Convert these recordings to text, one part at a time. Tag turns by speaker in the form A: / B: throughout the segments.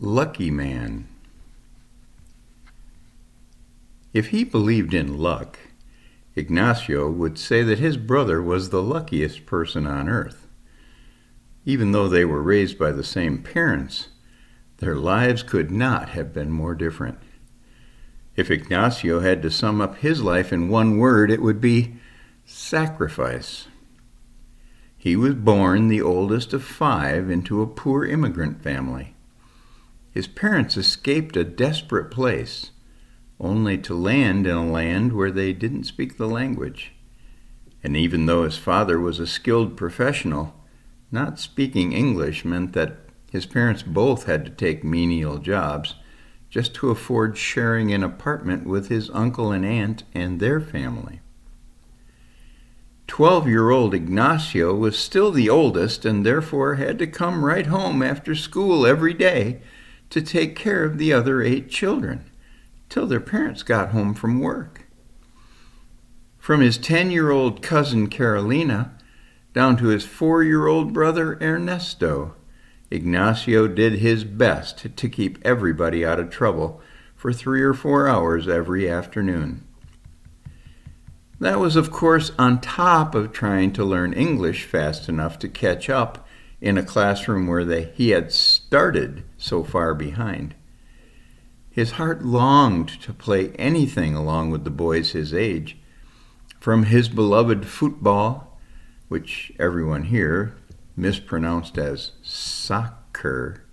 A: Lucky man. If he believed in luck, Ignacio would say that his brother was the luckiest person on earth. Even though they were raised by the same parents, their lives could not have been more different. If Ignacio had to sum up his life in one word, it would be sacrifice. He was born the oldest of 5 into a poor immigrant family. His parents escaped a desperate place, only to land in a land where they didn't speak the language. And even though his father was a skilled professional, not speaking English meant that his parents both had to take menial jobs just to afford sharing an apartment with his uncle and aunt and their family. 12-year-old Ignacio was still the oldest and therefore had to come right home after school every day to take care of the other 8 children till their parents got home from work. From his 10-year-old cousin Carolina down to his 4-year-old brother Ernesto, Ignacio did his best to keep everybody out of trouble for 3 or 4 hours every afternoon. That was, of course, on top of trying to learn English fast enough to catch up in a classroom where he had started so far behind. His heart longed to play anything along with the boys his age, from his beloved football, which everyone here mispronounced as soccer,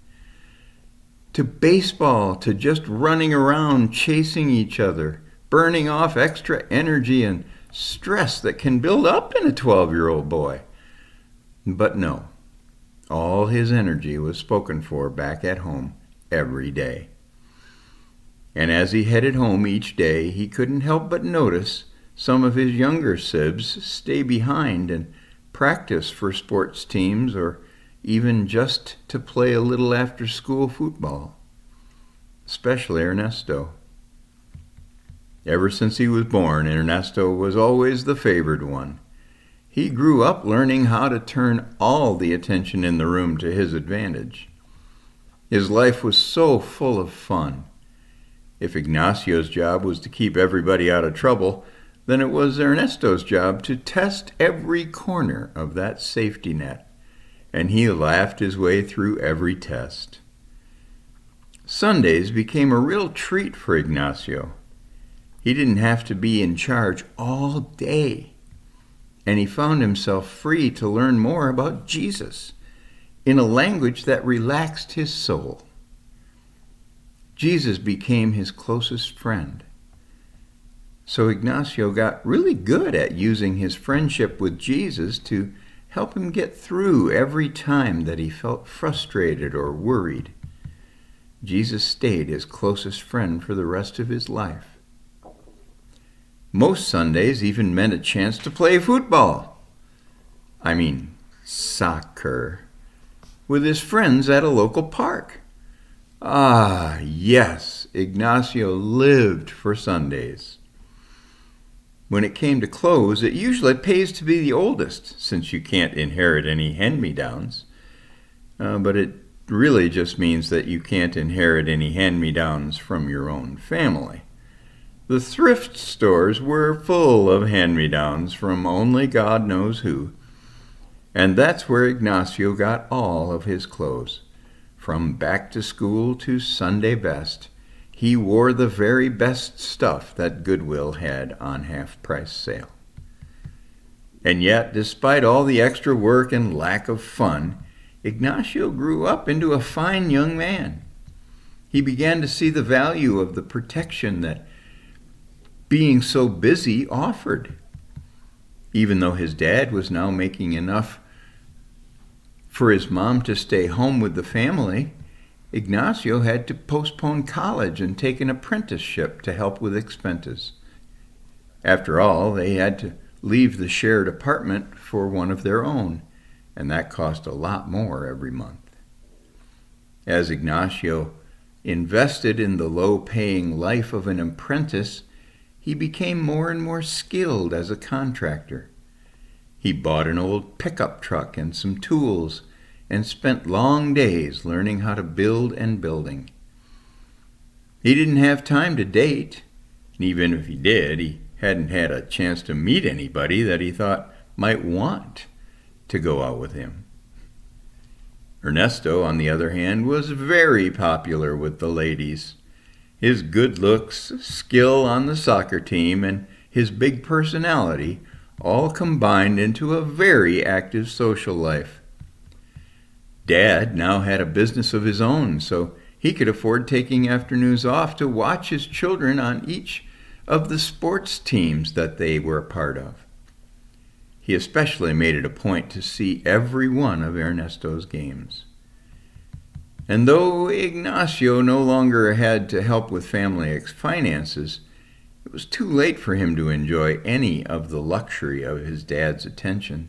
A: to baseball, to just running around chasing each other, burning off extra energy and stress that can build up in a 12-year-old boy. But no, all his energy was spoken for back at home every day. And as he headed home each day, he couldn't help but notice some of his younger sibs stay behind and practice for sports teams or even just to play a little after-school football, especially Ernesto. Ever since he was born, Ernesto was always the favored one. He grew up learning how to turn all the attention in the room to his advantage. His life was so full of fun. If Ignacio's job was to keep everybody out of trouble, then it was Ernesto's job to test every corner of that safety net, and he laughed his way through every test. Sundays became a real treat for Ignacio. He didn't have to be in charge all day, and he found himself free to learn more about Jesus in a language that relaxed his soul. Jesus became his closest friend. So Ignacio got really good at using his friendship with Jesus to help him get through every time that he felt frustrated or worried. Jesus stayed his closest friend for the rest of his life. Most Sundays even meant a chance to play football. Soccer. With his friends at a local park. Ah, yes, Ignacio lived for Sundays. When it came to clothes, it usually pays to be the oldest, since you can't inherit any hand-me-downs. But it really just means that you can't inherit any hand-me-downs from your own family. The thrift stores were full of hand-me-downs from only God knows who. And that's where Ignacio got all of his clothes. From back to school to Sunday best, he wore the very best stuff that Goodwill had on half-price sale. And yet, despite all the extra work and lack of fun, Ignacio grew up into a fine young man. He began to see the value of the protection that being so busy offered. Even though his dad was now making enough for his mom to stay home with the family, Ignacio had to postpone college and take an apprenticeship to help with expenses. After all, they had to leave the shared apartment for one of their own, and that cost a lot more every month. As Ignacio invested in the low-paying life of an apprentice, he became more and more skilled as a contractor. He bought an old pickup truck and some tools and spent long days learning how to build and building. He didn't have time to date, and even if he did, he hadn't had a chance to meet anybody that he thought might want to go out with him. Ernesto, on the other hand, was very popular with the ladies. His good looks, skill on the soccer team, and his big personality all combined into a very active social life. Dad now had a business of his own, so he could afford taking afternoons off to watch his children on each of the sports teams that they were a part of. He especially made it a point to see every one of Ernesto's games. And though Ignacio no longer had to help with family finances, it was too late for him to enjoy any of the luxury of his dad's attention.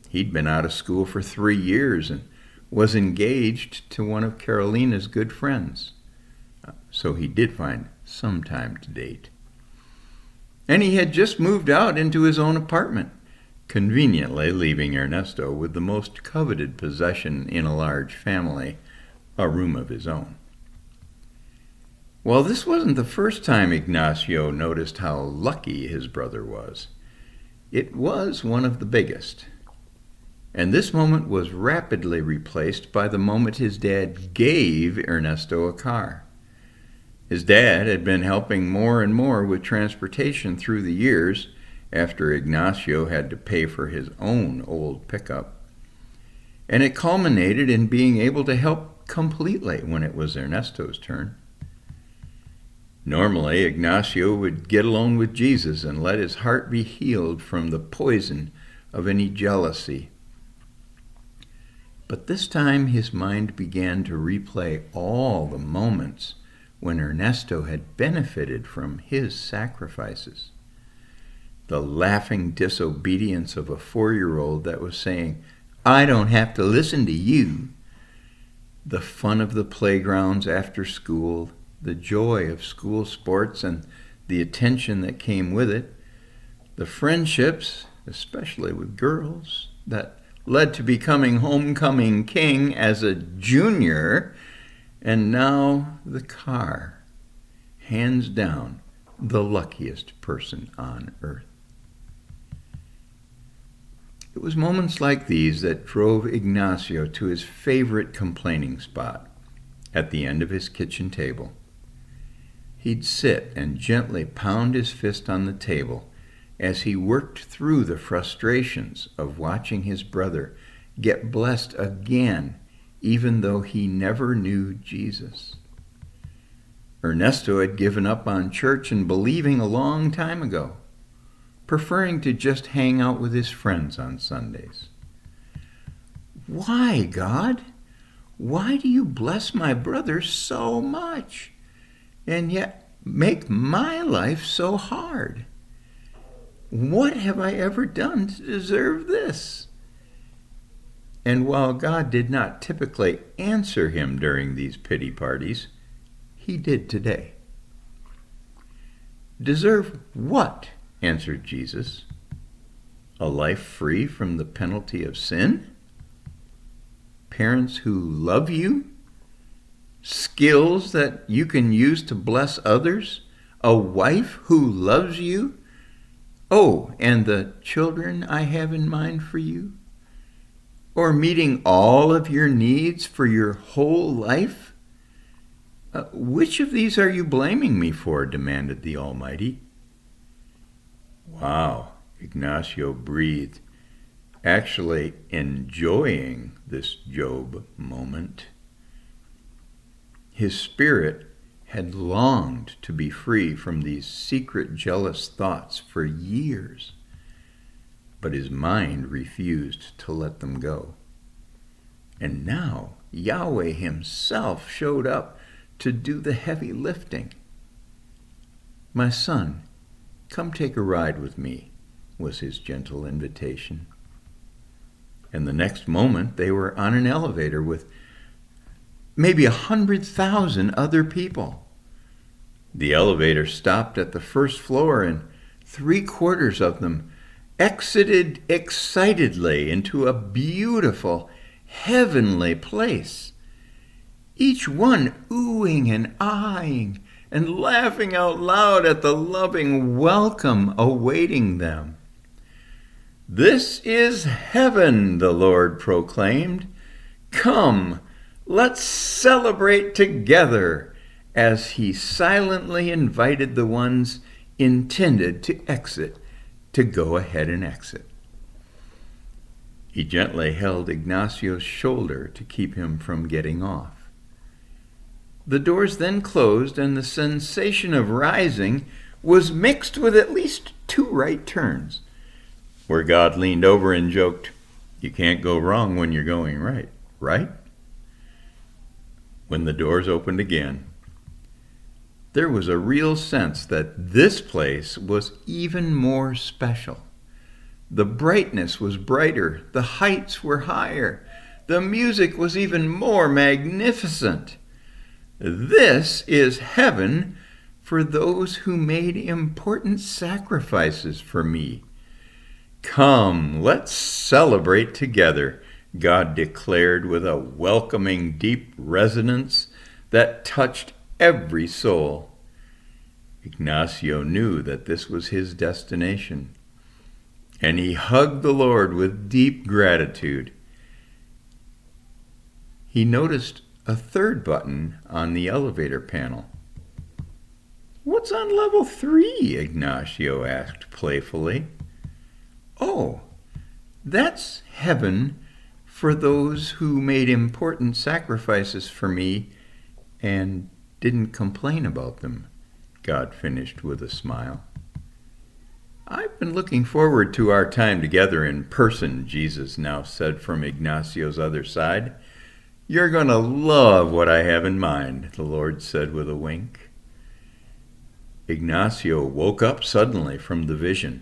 A: He'd been out of school for 3 years and was engaged to one of Carolina's good friends. So he did find some time to date. And he had just moved out into his own apartment, conveniently leaving Ernesto with the most coveted possession in a large family, a room of his own. Well, this wasn't the first time Ignacio noticed how lucky his brother was. It was one of the biggest. And this moment was rapidly replaced by the moment his dad gave Ernesto a car. His dad had been helping more and more with transportation through the years after Ignacio had to pay for his own old pickup. And it culminated in being able to help completely when it was Ernesto's turn. Normally, Ignacio would get alone with Jesus and let his heart be healed from the poison of any jealousy. But this time his mind began to replay all the moments when Ernesto had benefited from his sacrifices. The laughing disobedience of a 4-year-old that was saying, "I don't have to listen to you." The fun of the playgrounds after school, the joy of school sports and the attention that came with it, the friendships, especially with girls, that led to becoming homecoming king as a junior, and now the car, hands down the luckiest person on earth. It was moments like these that drove Ignacio to his favorite complaining spot, at the end of his kitchen table. He'd sit and gently pound his fist on the table as he worked through the frustrations of watching his brother get blessed again, even though he never knew Jesus. Ernesto had given up on church and believing a long time ago, preferring to just hang out with his friends on Sundays. "Why, God? Why do you bless my brother so much, and yet make my life so hard? What have I ever done to deserve this?" And while God did not typically answer him during these pity parties, he did today. "Deserve what?" answered Jesus. "A life free from the penalty of sin? Parents who love you? Skills that you can use to bless others? A wife who loves you? Oh, and the children I have in mind for you? Or meeting all of your needs for your whole life? Which of these are you blaming me for?" demanded the Almighty. Wow, Ignacio breathed, actually enjoying this Job moment. His spirit had longed to be free from these secret jealous thoughts for years, but his mind refused to let them go. And now Yahweh himself showed up to do the heavy lifting. "My son, come take a ride with me," was his gentle invitation. And the next moment they were on an elevator with maybe 100,000 other people. The elevator stopped at the first floor, and 3/4 of them exited excitedly into a beautiful, heavenly place, each one oohing and aahing and laughing out loud at the loving welcome awaiting them. "This is heaven," the Lord proclaimed. "Come, let's celebrate together," as he silently invited the ones intended to exit to go ahead and exit. He gently held Ignacio's shoulder to keep him from getting off. The doors then closed, and the sensation of rising was mixed with at least 2 right turns, where God leaned over and joked, "You can't go wrong when you're going right, right?" When the doors opened again, there was a real sense that this place was even more special. The brightness was brighter, the heights were higher, the music was even more magnificent. This is heaven for those who made important sacrifices for me. "Come, let's celebrate together," God declared with a welcoming, deep resonance that touched every soul. Ignacio knew that this was his destination, and he hugged the Lord with deep gratitude. He noticed a 3rd button on the elevator panel. "What's on level 3? Ignacio asked playfully. "Oh, that's heaven for those who made important sacrifices for me and didn't complain about them," God finished with a smile. "I've been looking forward to our time together in person," Jesus now said from Ignacio's other side. "You're going to love what I have in mind," the Lord said with a wink. Ignacio woke up suddenly from the vision,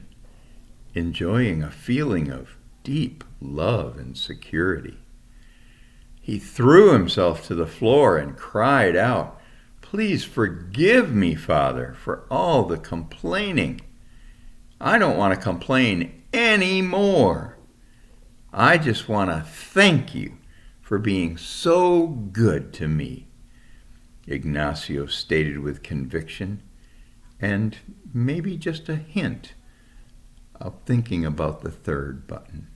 A: enjoying a feeling of deep love and security. He threw himself to the floor and cried out, "Please forgive me, Father, for all the complaining. I don't want to complain anymore. I just want to thank you for being so good to me," Ignacio stated with conviction and maybe just a hint of thinking about the 3rd button.